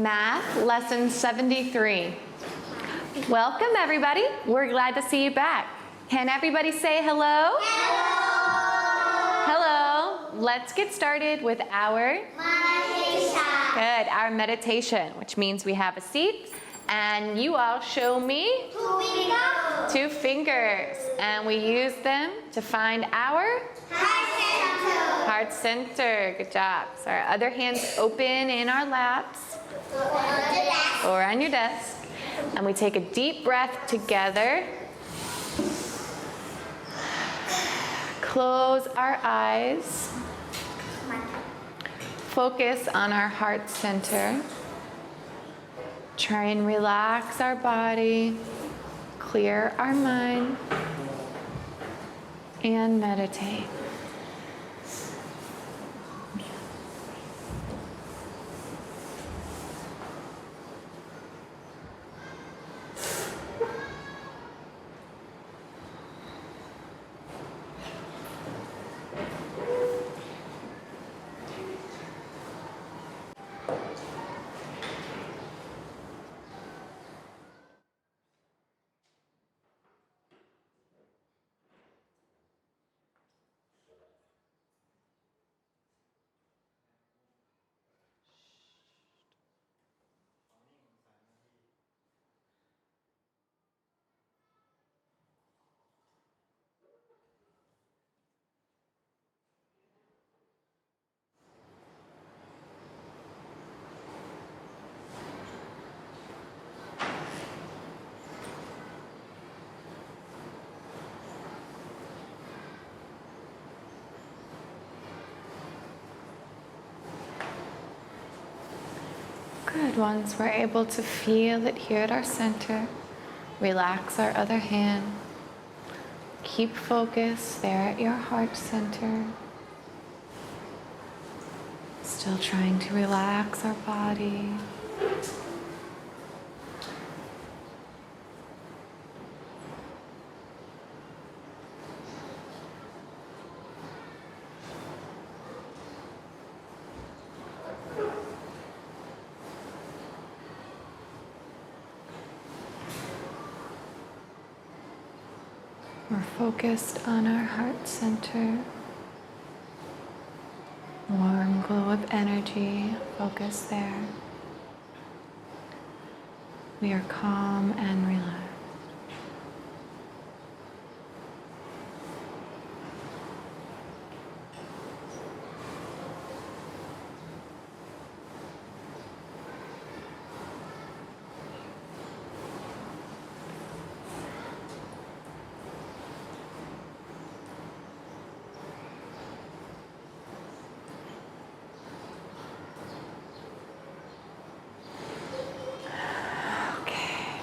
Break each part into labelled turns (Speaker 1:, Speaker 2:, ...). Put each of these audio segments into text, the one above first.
Speaker 1: Math Lesson 73. Welcome, everybody. We're glad to see you back. Can everybody say hello?
Speaker 2: Hello.
Speaker 1: Hello. Let's get started with our
Speaker 2: meditation.
Speaker 1: Good, our meditation, which means we have a seat, and you all show me
Speaker 2: 2 fingers.
Speaker 1: 2 fingers, and we use them to find our heart center. Good job. So our other hand's open in our laps or on your desk, and we take a deep breath together. Close our eyes. Focus on our heart center. Try and relax our body, clear our mind, and meditate. Good. Once we're able to feel it here at our center, relax our other hand. Keep focus there at your heart center. Still trying to relax our body. We're focused on our heart center. Warm glow of energy, focus there. We are calm and relaxed.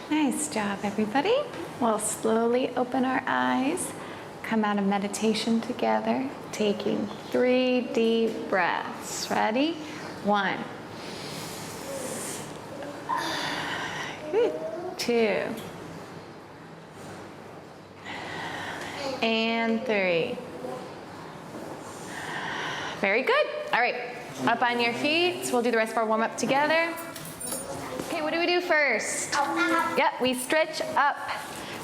Speaker 1: Nice job, everybody. We'll slowly open our eyes, come out of meditation together, taking 3 deep breaths. Ready? 1. Good. 2. And 3. Very good. All right, up on your feet. So we'll do the rest of our warm-up together. Okay, what do we do first? Yep, we stretch up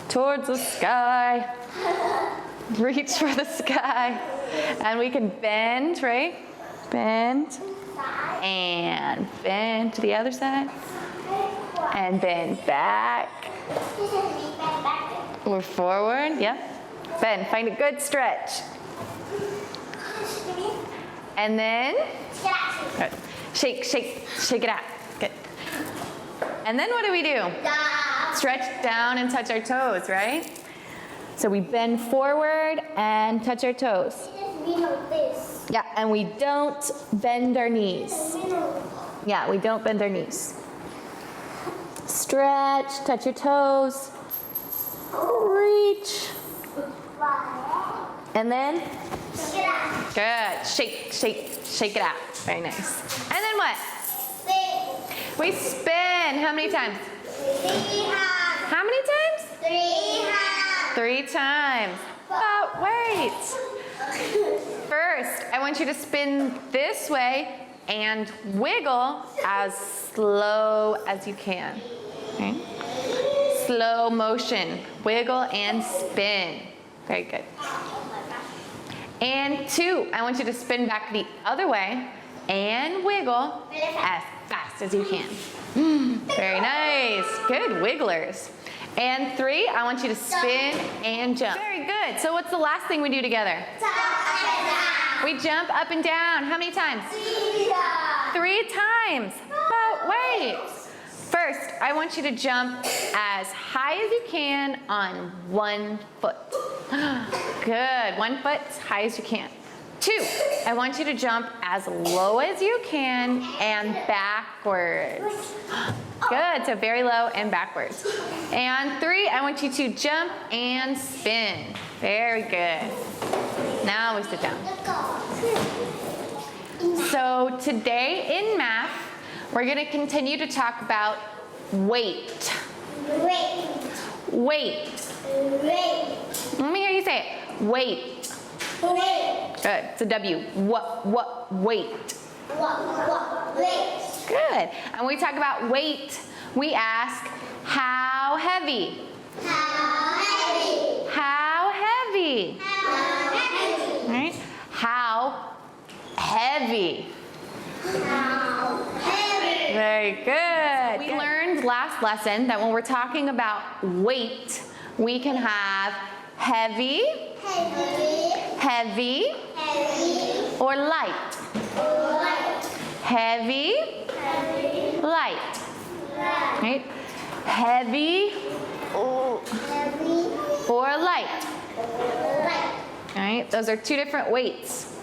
Speaker 1: towards the sky. Reach for the sky. And we can bend, right? Bend. And bend to the other side. And bend back. Or forward, yep. Bend, find a good stretch. And then, good. Shake, shake, shake it out. Good. And then what do we do? Stretch down and touch our toes, right? So we bend forward and touch our toes. Yeah, and we don't bend our knees. Yeah, we don't bend our knees. Stretch, touch your toes. Reach. And then? Good. Shake, shake, shake it out. Very nice. And then what? We spin. How many times?
Speaker 2: 3 times.
Speaker 1: How many times?
Speaker 2: 3 times.
Speaker 1: 3 times. But wait. First, I want you to spin this way and wiggle as slow as you can. Okay? Slow motion. Wiggle and spin. Very good. And 2, I want you to spin back the other way and wiggle as fast as you can. Very nice. Good wigglers. And 3, I want you to spin and jump. Very good. So what's the last thing we do together? We jump up and down. How many times? 3 times. But wait. First, I want you to jump as high as you can on 1 foot. Good. 1 foot as high as you can. 2, I want you to jump as low as you can and backwards. Good. So very low and backwards. And 3, I want you to jump and spin. Very good. Now we sit down. So today in math, we're going to continue to talk about weight. Weight. Let me hear you say it. Weight. Good. It's a W. What weight?
Speaker 2: Weight.
Speaker 1: Good. And when we talk about weight, we ask, how heavy?
Speaker 2: How heavy?
Speaker 1: How heavy?
Speaker 2: How heavy?
Speaker 1: Right? How heavy?
Speaker 2: How heavy?
Speaker 1: Very good. We learned last lesson that when we're talking about weight, we can have heavy,
Speaker 2: Heavy.
Speaker 1: or light. Heavy, light. Right? Heavy or light. All right? Those are 2 different weights.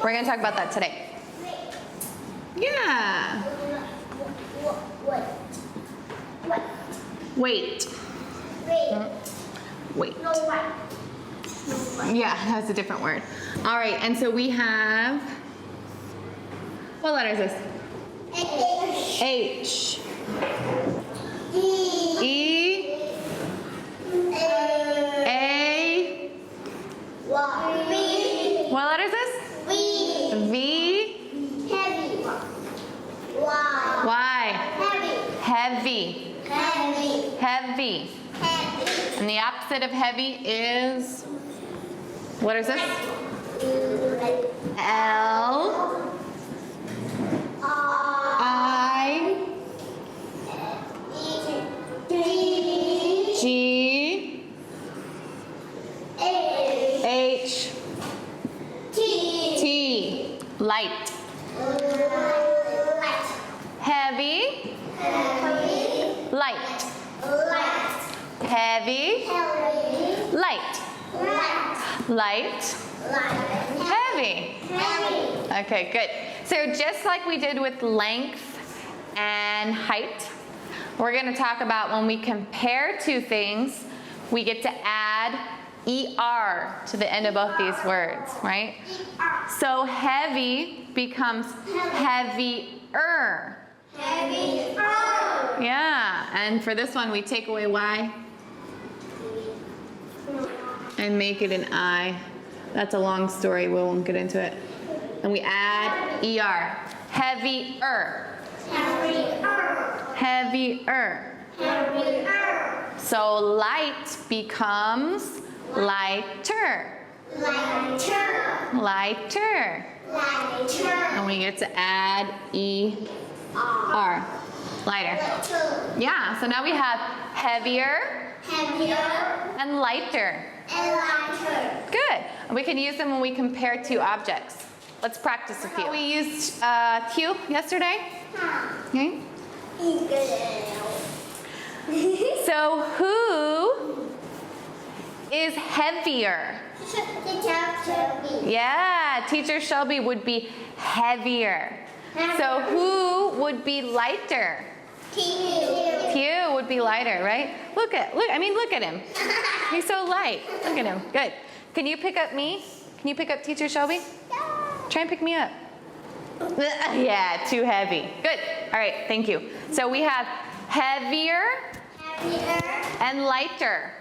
Speaker 1: We're going to talk about that today. Yeah. Weight. Weight. Yeah, that's a different word. All right, and so we have, what letter is this? H. E. A. What letter is this? V. Y. Heavy. Heavy. And the opposite of heavy is, what is this? L. I. G. H. T. Light. Heavy. Light. Heavy. Light. Light. Heavy. Okay, good. So just like we did with length and height, we're going to talk about when we compare 2 things, we get to add ER to the end of both these words, right? So heavy becomes heavier. Yeah, and for this one we take away Y and make it an I. That's a long story, we won't get into it. And we add ER. Heavier. Heavier. So light becomes lighter. Lighter. And we get to add ER. Lighter. Yeah, so now we have heavier and lighter. Good. And we can use them when we compare 2 objects. Let's practice a few. We used Q yesterday. Okay. So who is heavier? Yeah, Teacher Shelby would be heavier. So who would be lighter? Q would be lighter, right? Look at him. He's so light. Look at him. Good. Can you pick up me? Can you pick up Teacher Shelby? Try and pick me up. Yeah, too heavy. Good. All right, thank you. So we have heavier and lighter.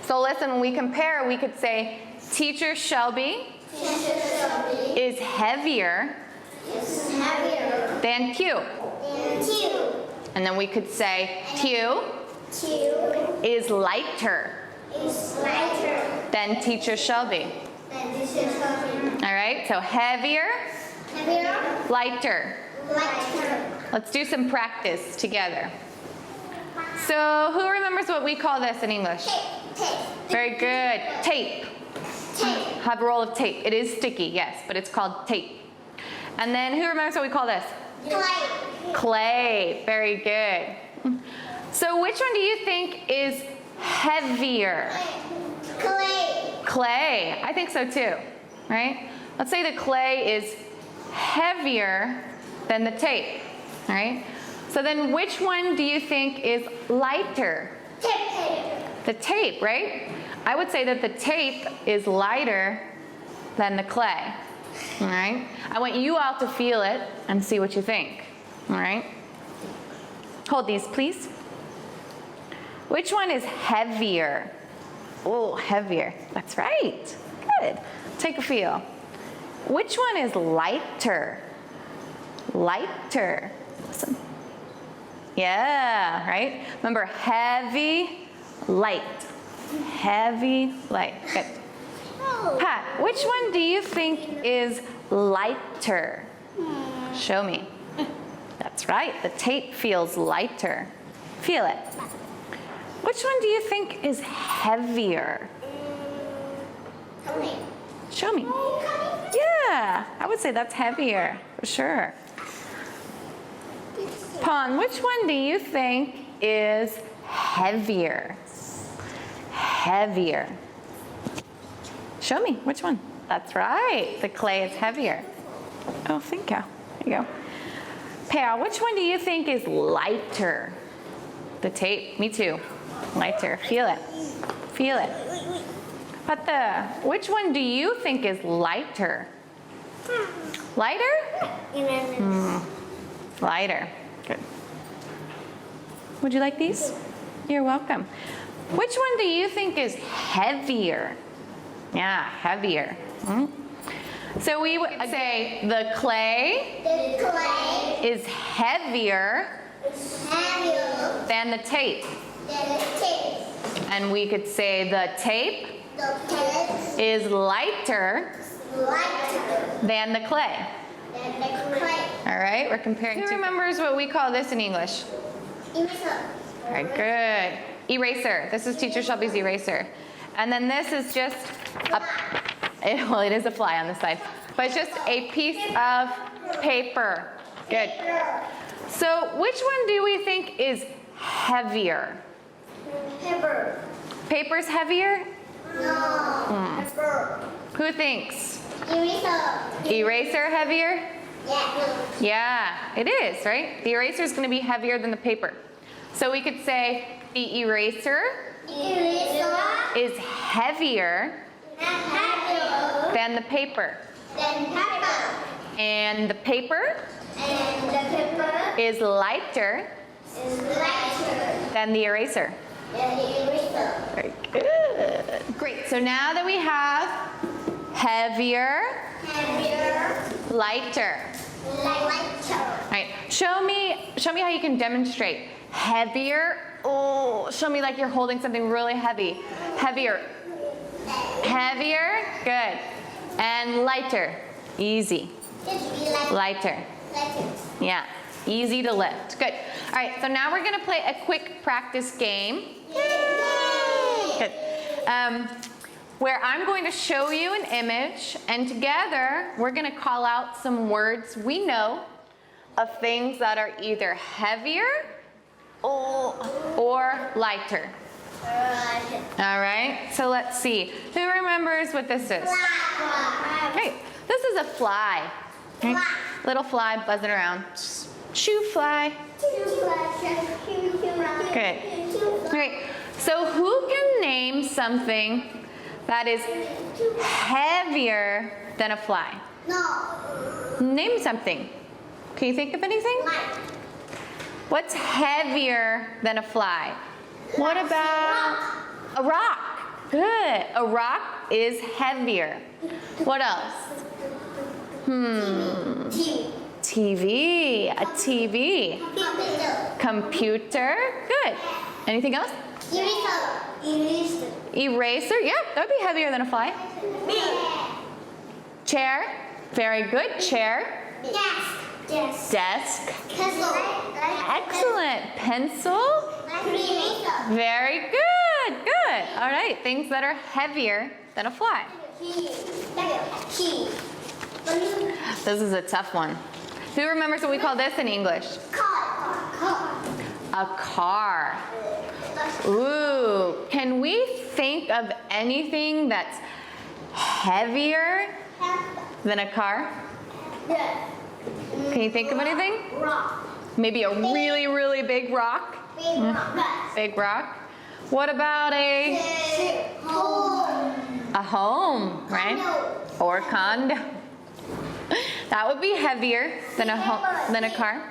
Speaker 1: So listen, when we compare, we could say Teacher Shelby is heavier
Speaker 2: is heavier
Speaker 1: than Q.
Speaker 2: than Q.
Speaker 1: And then we could say Q
Speaker 2: Q
Speaker 1: is lighter
Speaker 2: is lighter
Speaker 1: than teacher Shelby.
Speaker 2: than this is heavier.
Speaker 1: All right, so heavier,
Speaker 2: Heavier,
Speaker 1: lighter.
Speaker 2: lighter.
Speaker 1: Let's do some practice together. So who remembers what we call this in English?
Speaker 2: Tape.
Speaker 1: Very good. Tape.
Speaker 2: Tape.
Speaker 1: Have a roll of tape. It is sticky, yes, but it's called tape. And then who remembers what we call this?
Speaker 2: Clay.
Speaker 1: Clay. Very good. So which one do you think is heavier?
Speaker 2: Clay.
Speaker 1: Clay. I think so too, right? Let's say the clay is heavier than the tape, all right? So then which one do you think is lighter?
Speaker 2: Tape.
Speaker 1: The tape, right? I would say that the tape is lighter than the clay, all right? I want you all to feel it and see what you think, all right? Hold these, please. Which one is heavier? Oh, heavier. That's right. Good. Take a feel. Which one is lighter? Lighter. Listen. Yeah, right? Remember, heavy, light. Heavy, light. Good. Pat, which one do you think is lighter? Show me. That's right. The tape feels lighter. Feel it. Which one do you think is heavier? Show me. Yeah, I would say that's heavier, for sure. Pon, which one do you think is heavier? Heavier. Show me, which one? That's right, the clay is heavier. Oh, thank you. There you go. Pao, which one do you think is lighter? The tape, me too. Lighter, feel it. Feel it. Pata, which one do you think is lighter? Lighter? Lighter. Good. Would you like these? You're welcome. Which one do you think is heavier? Yeah, heavier. So we would say the clay
Speaker 2: The clay
Speaker 1: is heavier
Speaker 2: is heavier
Speaker 1: than the tape.
Speaker 2: than the tape.
Speaker 1: And we could say the tape
Speaker 2: The tape
Speaker 1: is lighter
Speaker 2: is lighter
Speaker 1: than the clay.
Speaker 2: than the clay.
Speaker 1: All right, we're comparing. Who remembers what we call this in English?
Speaker 2: Eraser.
Speaker 1: All right, good. Eraser. This is Teacher Shelby's eraser. And then this is just well, it is a fly on the side, but it's just a piece of paper. Good. So which one do we think is heavier?
Speaker 2: Paper.
Speaker 1: Paper's heavier?
Speaker 2: No. Paper.
Speaker 1: Who thinks?
Speaker 2: Eraser.
Speaker 1: Eraser heavier?
Speaker 2: Yeah.
Speaker 1: Yeah, it is, right? The eraser is going to be heavier than the paper. So we could say the eraser
Speaker 2: Eraser
Speaker 1: is heavier
Speaker 2: heavier
Speaker 1: than the paper.
Speaker 2: than paper.
Speaker 1: And the paper
Speaker 2: And the paper
Speaker 1: is lighter
Speaker 2: is lighter
Speaker 1: than the eraser.
Speaker 2: than the eraser.
Speaker 1: Very good. Great. So now that we have heavier,
Speaker 2: Heavier,
Speaker 1: lighter.
Speaker 2: lighter.
Speaker 1: All right. Show me how you can demonstrate. Heavier. Oh, show me like you're holding something really heavy. Heavier. Heavier. Good. And lighter. Easy.
Speaker 2: It's
Speaker 1: Lighter.
Speaker 2: lighter.
Speaker 1: Yeah. Easy to lift. Good. All right. So now we're going to play a quick practice game. Good. Where I'm going to show you an image, and together we're going to call out some words we know of things that are either heavier or lighter. All right, so let's see. Who remembers what this is? Great. This is a fly. Okay. Little fly buzzing around. Shoo fly. Good. Great. So who can name something that is heavier than a fly?
Speaker 2: No.
Speaker 1: Name something. Can you think of anything? What's heavier than a fly? What about a rock? Good. A rock is heavier. What else?
Speaker 2: TV.
Speaker 1: TV. A TV.
Speaker 2: Computer.
Speaker 1: Computer. Good. Anything else?
Speaker 2: Eraser.
Speaker 1: Eraser. Yep, that would be heavier than a fly. Chair. Very good. Chair.
Speaker 2: Desk.
Speaker 1: Desk.
Speaker 2: Pencil.
Speaker 1: Excellent. Pencil.
Speaker 2: Eraser.
Speaker 1: Very good. Good. All right. Things that are heavier than a fly.
Speaker 2: Key.
Speaker 1: This is a tough one. Who remembers what we call this in English?
Speaker 2: Car.
Speaker 1: A car. Ooh. Can we think of anything that's heavier than a car? Can you think of anything?
Speaker 2: Rock.
Speaker 1: Maybe a really, really big rock.
Speaker 2: Big rock.
Speaker 1: Big rock. What about a home, right? Or a condo. That would be heavier than a car.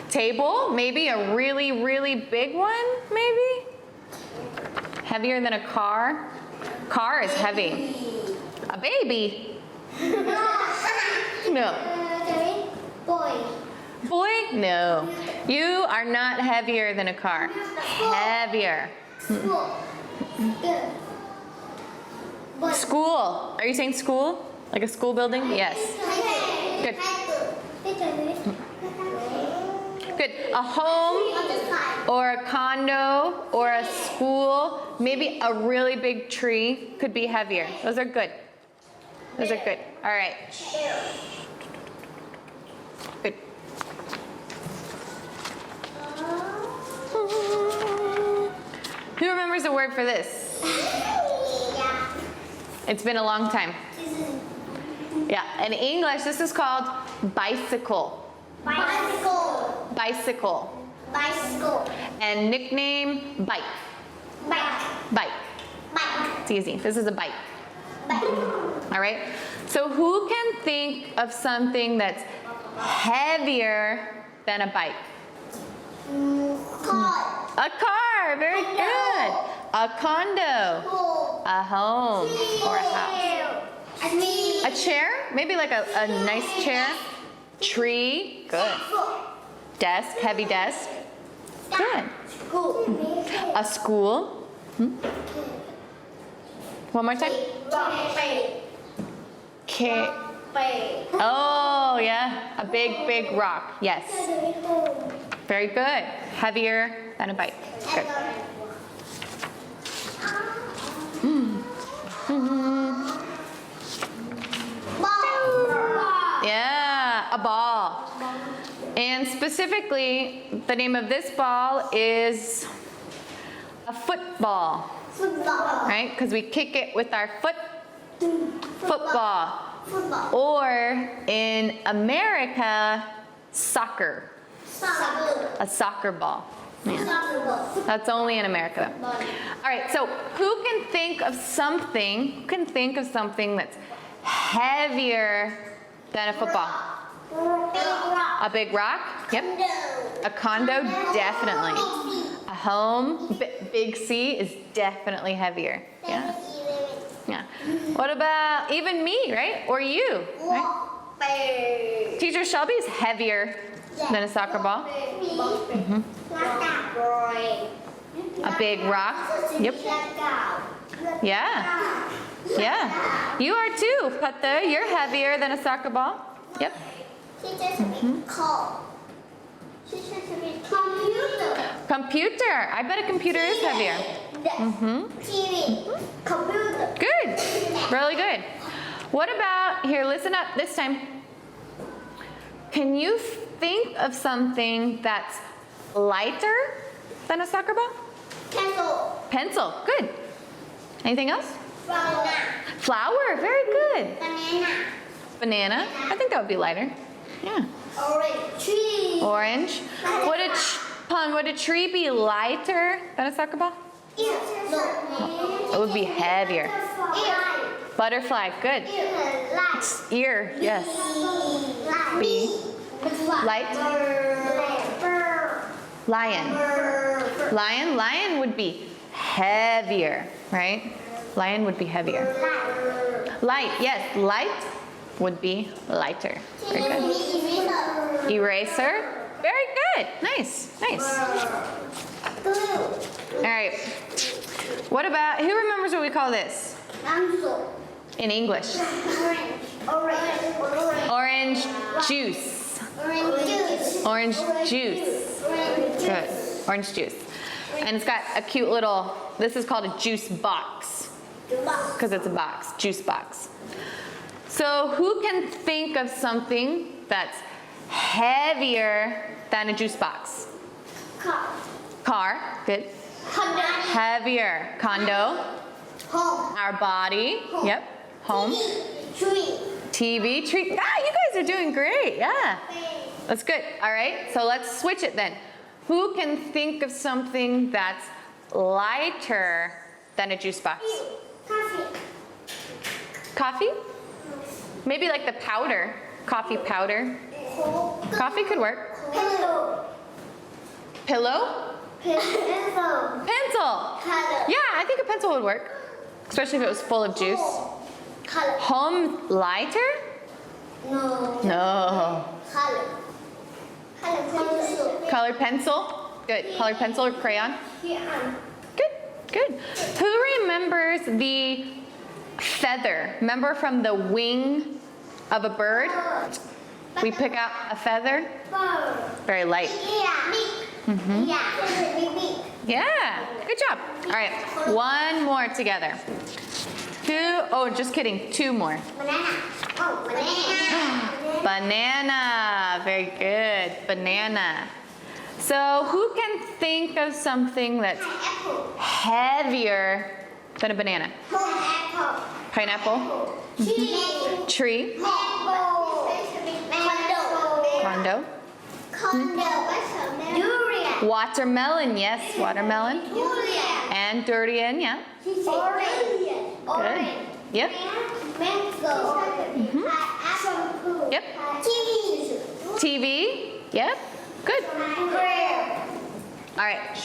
Speaker 1: Table, maybe a really, really big one, maybe? Heavier than a car? Car is heavy. A baby? No. Boy? No. You are not heavier than a car. Heavier. School. Are you saying school? Like a school building? Yes. Good. Good. A home or a condo or a school, maybe a really big tree could be heavier. Those are good. Those are good. All right. Good. Who remembers a word for this? It's been a long time. Yeah, in English, this is called bicycle.
Speaker 2: Bicycle.
Speaker 1: Bicycle.
Speaker 2: Bicycle.
Speaker 1: And nickname, bike.
Speaker 2: Bike.
Speaker 1: Bike.
Speaker 2: Bike.
Speaker 1: It's easy. This is a bike.
Speaker 2: Bike.
Speaker 1: All right? So who can think of something that's heavier than a bike?
Speaker 2: Car.
Speaker 1: A car. Very good. A condo. A home or a house. A chair. Maybe like a nice chair. Tree. Good. Desk. Heavy desk. Good. A school. One more time. Oh, yeah. A big, big rock. Yes. Very good. Heavier than a bike. Good. Yeah, a ball. And specifically, the name of this ball is a football.
Speaker 2: Football.
Speaker 1: Right? Because we kick it with our foot. Football.
Speaker 2: Football.
Speaker 1: Or in America, soccer.
Speaker 2: Soccer.
Speaker 1: A soccer ball. Yeah.
Speaker 2: Soccer ball.
Speaker 1: That's only in America though. All right, so who can think of something that's heavier than a football?
Speaker 2: Big rock.
Speaker 1: A big rock? Yep. A condo, definitely. A home, big C is definitely heavier. Yeah. Yeah. What about even me, right? Or you, right? Teacher Shelby is heavier than a soccer ball. A big rock. Yep. Yeah. Yeah. You are too, Pata. You're heavier than a soccer ball. Yep. Computer. I bet a computer is heavier.
Speaker 2: TV. Computer.
Speaker 1: Good. Really good. What about, here, listen up this time. Can you think of something that's lighter than a soccer ball?
Speaker 2: Pencil.
Speaker 1: Pencil. Good. Anything else?
Speaker 2: Flower.
Speaker 1: Flower. Very good.
Speaker 2: Banana.
Speaker 1: Banana. I think that would be lighter. Yeah.
Speaker 2: Orange. Tree.
Speaker 1: Orange. Would a tree be lighter than a soccer ball? It would be heavier. Butterfly. Good. Ear. Yes. B. Light. Lion. Lion would be heavier, right? Lion would be heavier. Light. Yes. Light. would be lighter. Very good. Eraser. Very good. Nice. Nice. All right. What about, who remembers what we call this in English? Orange juice. Orange juice. Good. Orange juice. And it's got a cute little, this is called a juice box. Because it's a box, juice box. So who can think of something that's heavier than a juice box? Car, good. Heavier. Condo.
Speaker 2: Home.
Speaker 1: Our body. Yep. Home. TV. Tree. Ah, you guys are doing great. Yeah. That's good. All right. So let's switch it then. Who can think of something that's lighter than a juice box? Coffee? Maybe like the powder. Coffee powder. Coffee could work. Pillow? Pencil. Yeah, I think a pencil would work. Especially if it was full of juice. Home lighter? No. Colored pencil? Good. Colored pencil or crayon? Good. Good. Who remembers the feather? Remember from the wing of a bird? We pick out a feather? Very light. Yeah, good job. All right, one more together. Oh, just kidding, two more. Banana, very good, banana. So who can think of something that's heavier than a banana? Pineapple. Tree. Condo.
Speaker 2: Durian.
Speaker 1: Watermelon, yes, watermelon. And durian, yeah. Good. Yep. Yep. TV. Yep. Good. All right.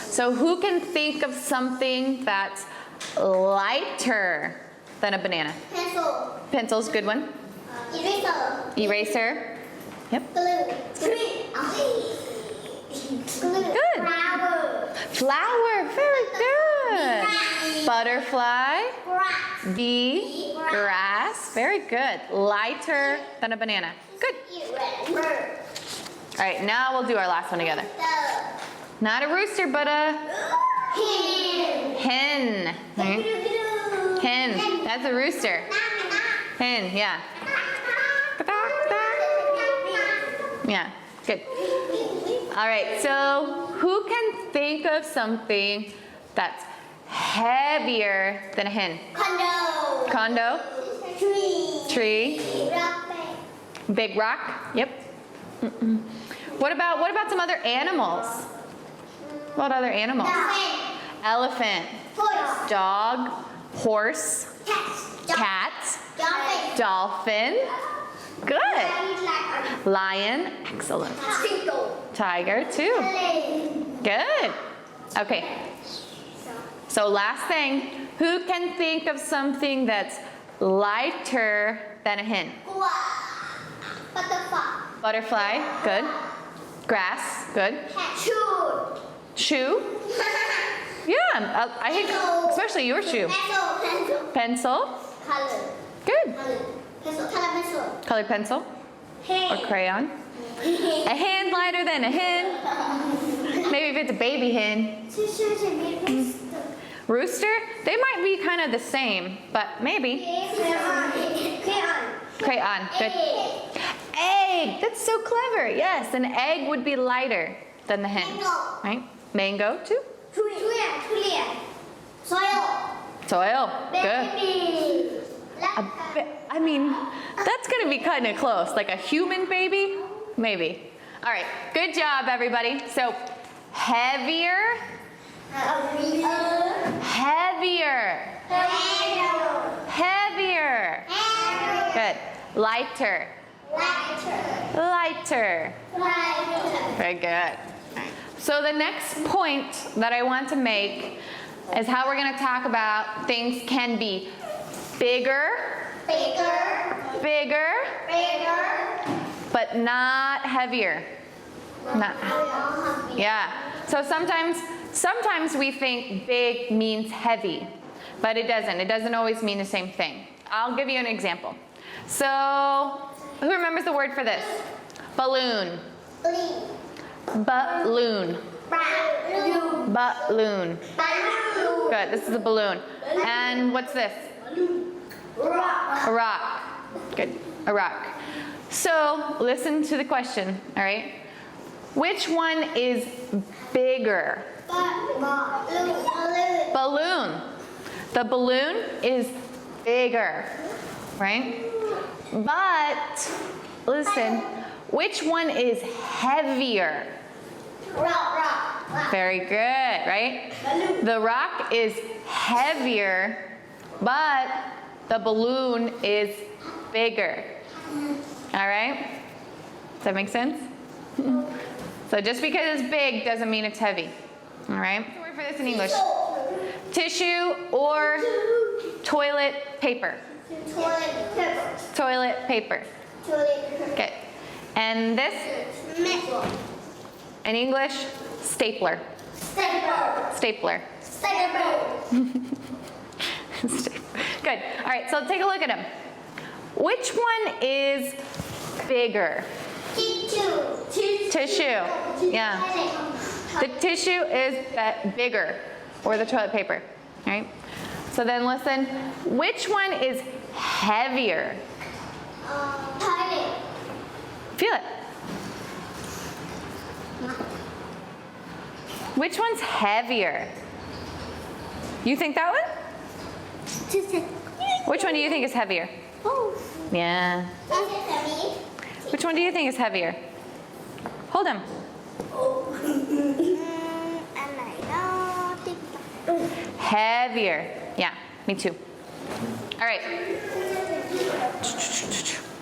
Speaker 1: So who can think of something that's lighter than a banana?
Speaker 2: Pencil.
Speaker 1: Pencil's a good one.
Speaker 2: Eraser.
Speaker 1: Eraser. Yep.
Speaker 2: Glue.
Speaker 1: Good. Flower. Very good. Butterfly. Bee. Grass. Very good. Lighter than a banana. Good. All right, now we'll do our last one together. Not a rooster, but a hen. Right? Hen. That's a rooster. Hen, yeah. Yeah, good. All right, so who can think of something that's heavier than a hen?
Speaker 2: Condo.
Speaker 1: Condo. Tree. Big rock. Yep. What about some other animals? What other animals? Elephant. Dog. Horse. Cat. Dolphin. Good. Lion. Excellent. Tiger too. Good. Okay. So last thing, who can think of something that's lighter than a hen? Butterfly. Good. Grass. Good. Shoe. Yeah, I think especially your shoe. Pencil. Good. Colored pencil or crayon. A hen lighter than a hen. Maybe if it's a baby hen. Rooster, they might be kind of the same, but maybe. Crayon, good. Egg, that's so clever. Yes, an egg would be lighter than the hen. Right? Mango too. Soil, good. I mean, that's gonna be kind of close. Like a human baby, maybe. All right, good job, everybody. So, heavier. Good. Lighter. Very good. So the next point that I want to make is how we're going to talk about things can be bigger
Speaker 2: Bigger.
Speaker 1: Bigger,
Speaker 2: Bigger.
Speaker 1: but not heavier. Not, yeah. So sometimes we think big means heavy, but it doesn't. It doesn't always mean the same thing. I'll give you an example. So, who remembers the word for this? Balloon. Balloon.
Speaker 2: Balloon.
Speaker 1: Balloon.
Speaker 2: Balloon.
Speaker 1: Good. This is a balloon. And what's this?
Speaker 2: Rock.
Speaker 1: A rock. Good. A rock. So, listen to the question, all right? Which one is bigger?
Speaker 2: Balloon.
Speaker 1: Balloon. The balloon is bigger, right? But, listen, which one is heavier?
Speaker 2: Rock.
Speaker 1: Very good, right? The rock is heavier, but the balloon is bigger. All right? Does that make sense? So just because it's big doesn't mean it's heavy. All right? What's the word for this in English? Tissue or toilet paper.
Speaker 2: Toilet paper.
Speaker 1: Toilet paper.
Speaker 2: Toilet paper.
Speaker 1: Okay. And this, in English, stapler.
Speaker 2: Stapler.
Speaker 1: Stapler.
Speaker 2: Stapler.
Speaker 1: Good. All right, so take a look at them. Which one is bigger? Tissue. Yeah. The tissue is bigger, or the toilet paper. All right. So then listen. Which one is heavier?
Speaker 2: Toilet.
Speaker 1: Feel it. Which one's heavier? You think that one? Which one do you think is heavier? Yeah. Which one do you think is heavier? Hold him. Heavier. Yeah, me too. All right.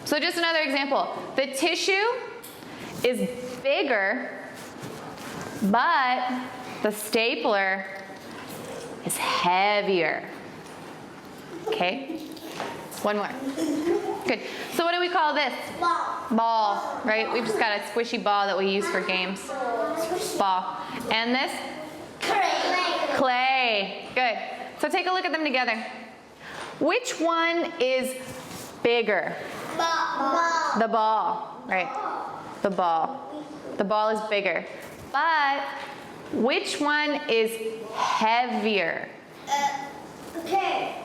Speaker 1: So just another example. The tissue is bigger, but the stapler is heavier. Okay? One more. Good. So what do we call this? Ball, right? We've just got a squishy ball that we use for games. Ball. And this? Clay. Good. So take a look at them together. Which one is bigger? The ball, right? The ball. The ball is bigger. But which one is heavier?
Speaker 2: Okay.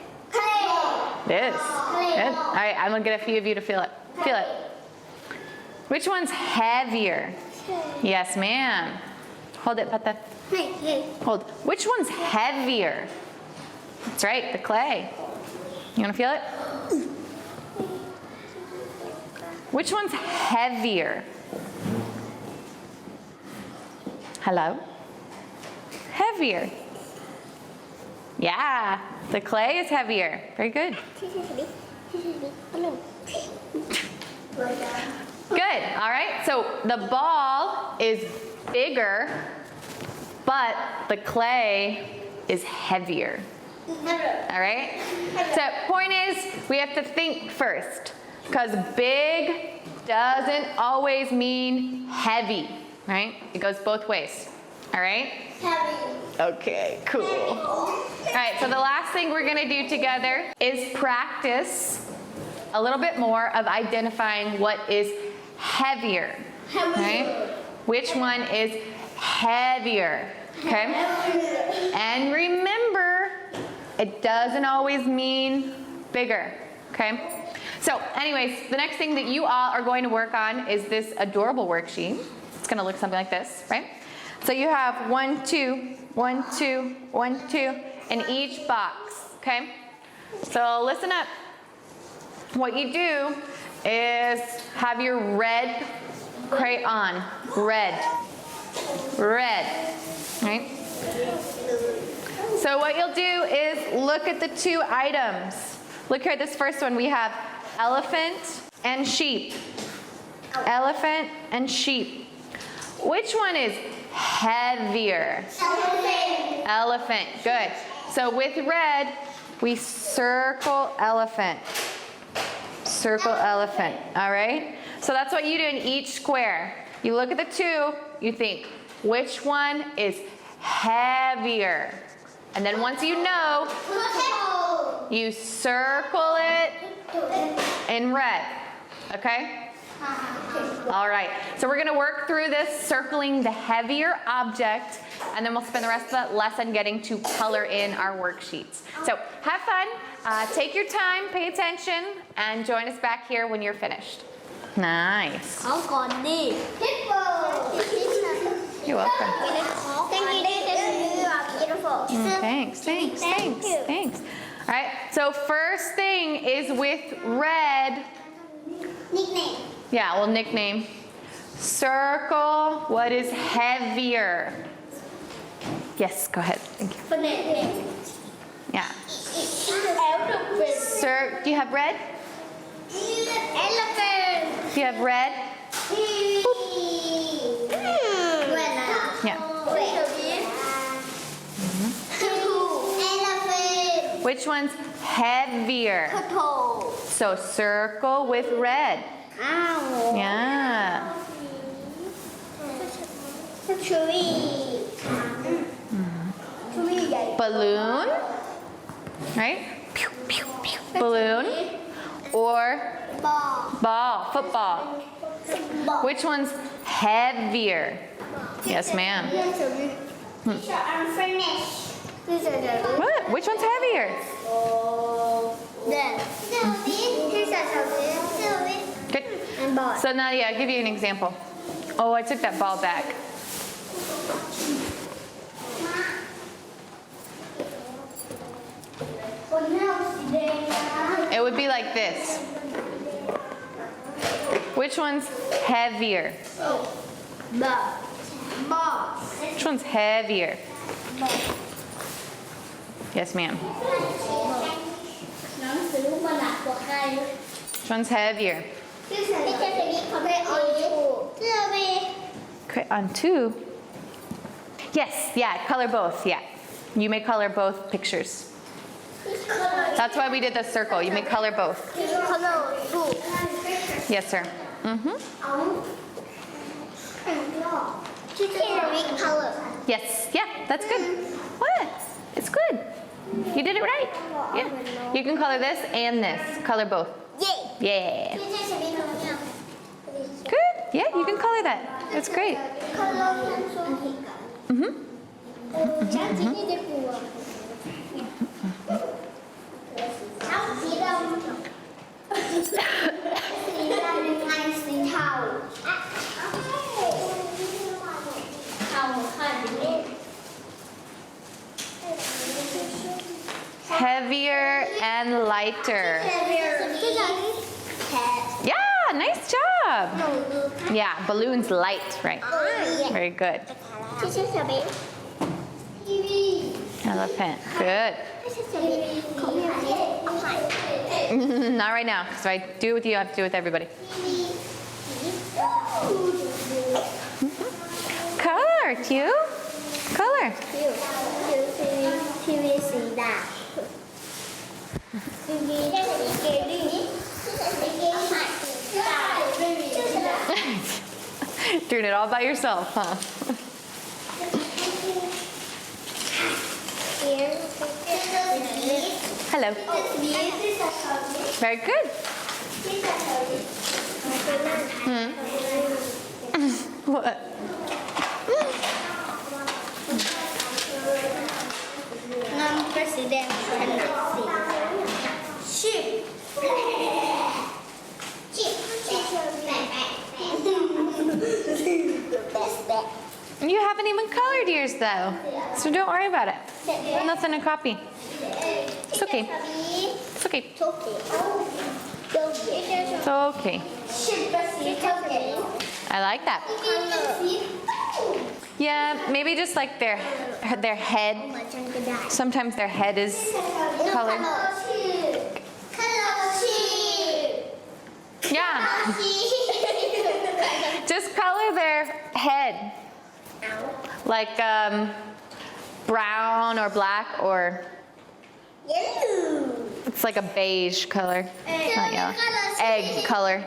Speaker 1: This. Good. All right, I'm gonna get a few of you to feel it. Feel it. Which one's heavier? Yes, ma'am. Hold it, Pata. Hold. Which one's heavier? That's right, the clay. You wanna feel it? Which one's heavier? Hello? Heavier. Yeah, the clay is heavier. Very good. Good, all right. So the ball is bigger, but the clay is heavier. All right? So point is, we have to think first, because big doesn't always mean heavy, right? It goes both ways. All right?
Speaker 2: Heavy.
Speaker 1: Okay, cool. All right, so the last thing we're gonna do together is practice a little bit more of identifying what is heavier. Right? Which one is heavier? Okay? And remember, it doesn't always mean bigger. Okay? So anyways, the next thing that you all are going to work on is this adorable worksheet. It's gonna look something like this, right? So you have 1, 2, 1, 2, 1, 2 in each box, okay? So listen up. What you do is have your red crayon, red, right? So what you'll do is look at the two items. Look here at this first one. We have elephant and sheep. Elephant and sheep. Which one is heavier?
Speaker 2: Elephant.
Speaker 1: Elephant. Good. So with red, we circle elephant. Circle elephant, all right? So that's what you do in each square. You look at the two, you think, which one is heavier? And then once you know, you circle it in red, okay? All right, so we're gonna work through this circling the heavier object, and then we'll spend the rest of the lesson getting to color in our worksheets. So have fun, take your time, pay attention, and join us back here when you're finished. Nice.
Speaker 2: You're
Speaker 1: welcome.
Speaker 2: Thank you. Beautiful.
Speaker 1: Thanks. All right, so first thing is with red.
Speaker 2: Nickname.
Speaker 1: Yeah, well, nickname. Circle what is heavier. Yes, go ahead. Thank you. Yeah. Sir, do you have red?
Speaker 2: Elephant.
Speaker 1: Do you have red? Yeah.
Speaker 2: Elephant.
Speaker 1: Which one's heavier?
Speaker 2: Turtle.
Speaker 1: So circle with red.
Speaker 2: Owl.
Speaker 1: Yeah.
Speaker 2: Tree. Tree.
Speaker 1: Balloon. Right? Pew, pew, pew. Balloon. Or
Speaker 2: Ball.
Speaker 1: ball, football.
Speaker 2: Ball.
Speaker 1: Which one's heavier? Yes, ma'am.
Speaker 2: Teacher, I'm finished.
Speaker 1: What? Which one's heavier? Good.
Speaker 2: And ball.
Speaker 1: So Nadia, I'll give you an example. Oh, I took that ball back. It would be like this. Which one's heavier?
Speaker 2: Ball. Ball.
Speaker 1: Which one's heavier? Yes, ma'am. Which one's heavier? Okay, on two. Yes, yeah, color both, yeah. You may color both pictures. That's why we did the circle. You may color both. Yes, sir. Yes, yeah, that's good. What? It's good. You did it right. Yeah. You can color this and this. Color both. Yeah. Good. Yeah, you can color that. That's great. Heavier and lighter. Yeah, nice job. Yeah, balloon's light, right? Very good. Elephant, good. Not right now, because if I do it with you, I have to do it with everybody. Color, Q. Color. Doing it all by yourself, huh? Hello. Very good. What?
Speaker 2: Non-president sheep.
Speaker 1: You haven't even colored yours though, so don't worry about it. Nothing to copy. It's okay. It's okay. It's okay. I like that. Yeah, maybe just like their head. Sometimes their head is colored. Yeah. Just color their head. Like brown or black or...
Speaker 2: Yellow.
Speaker 1: It's like a beige color. Not yellow. Egg color.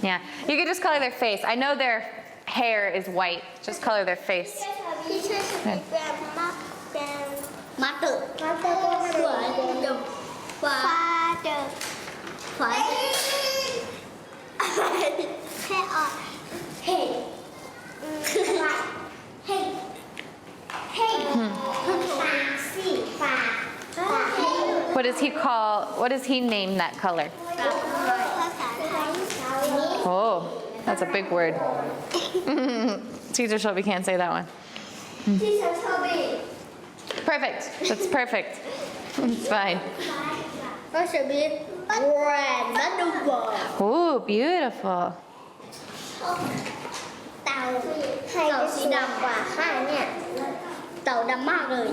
Speaker 1: Yeah. You could just color their face. I know their hair is white. Just color their face. Okay. What does he name that color? Oh, that's a big word. Teacher Shelby can't say that one. Perfect. That's perfect. It's fine. Ooh, beautiful.
Speaker 2: เต่าสีดำกว่าข้างเนี่ยเต่าดำมากเลย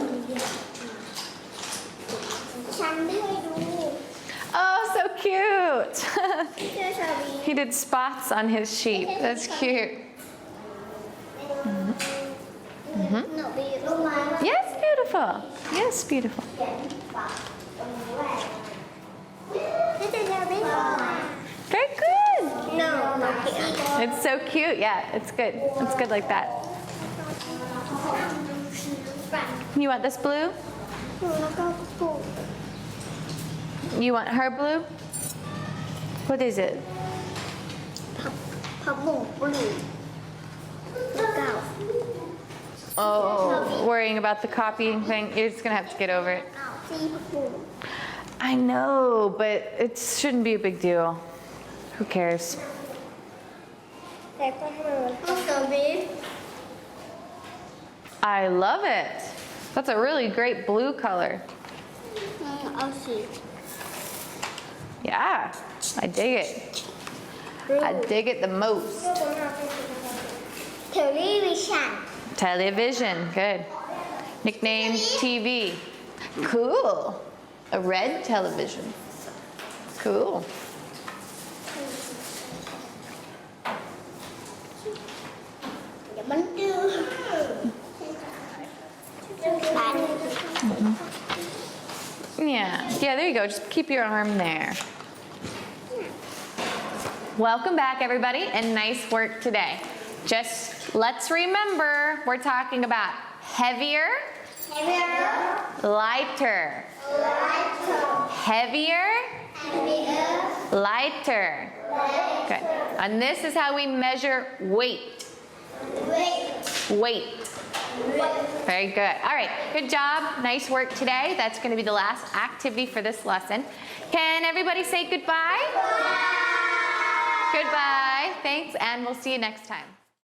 Speaker 2: ฉันได้ดู
Speaker 1: Oh, so cute. He did spots on his sheep. That's cute. Yes, beautiful. Yes, beautiful. Very good.
Speaker 2: No.
Speaker 1: It's so cute. Yeah, it's good. It's good like that. You want this blue? You want her blue? What is it?
Speaker 2: พับหมูปลีเก่า
Speaker 1: Oh, worrying about the copying thing. You're just gonna have to get over it.
Speaker 2: สีพับหมู
Speaker 1: I know, but it shouldn't be a big deal. Who cares?
Speaker 2: แต่ก็เธอบี
Speaker 1: I love it. That's a really great blue color.
Speaker 2: เอาสี
Speaker 1: Yeah, I dig it. I dig it the most.
Speaker 2: เทอรี่วิชั่น
Speaker 1: Television, good. Nickname TV. Cool. A red television. Cool. Yeah, there you go. Just keep your arm there. Welcome back, everybody, and nice work today. Just let's remember, we're talking about heavier, lighter, heavier, lighter. Good. And this is how we measure weight. Weight. Very good. All right, good job. Nice work today. That's going to be the last activity for this lesson. Can everybody say goodbye? Goodbye. Thanks, and we'll see you next time.